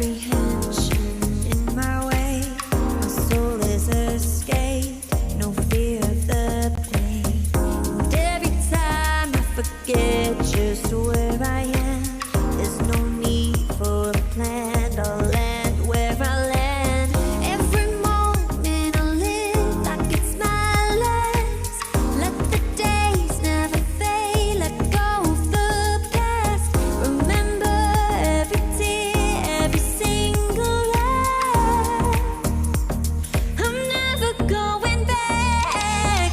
apprehension in my way. My soul is escaped, no fear of the pain. And every time I forget just where I am, there's no need for a plan. I'll land where I land. Every moment I live like it's my last. Let the days never fade. Let go of the past. Remember every tear, every single laugh. I'm never going back.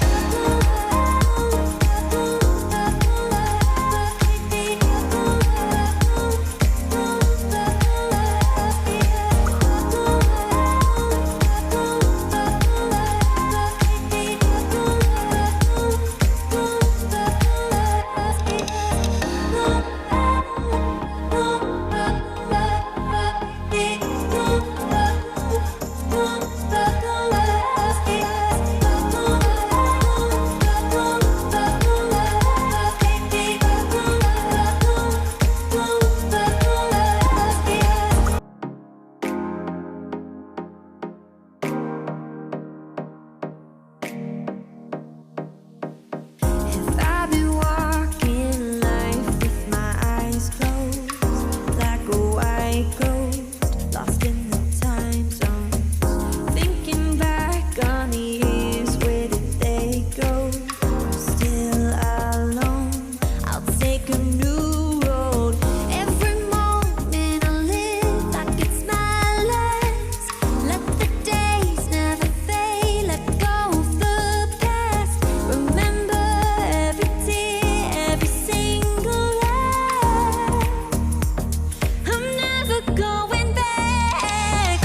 If I've been walking life with my eyes closed, like a white ghost, lost in the time zones, thinking back on the years, where did they go? I'm still alone, I'll take a new road. Every moment I live like it's my last. Let the days never fade. Let go of the past. Remember every tear, every single laugh. I'm never going back.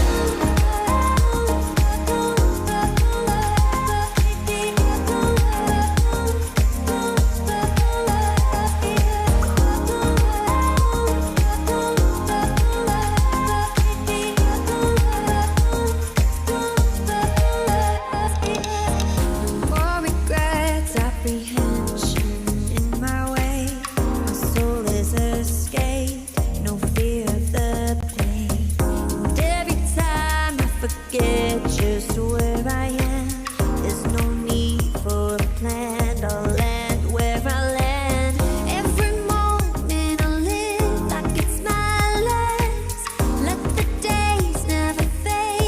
More regrets, apprehension in my way. My soul is escaped, no fear of the pain. And every time I forget just where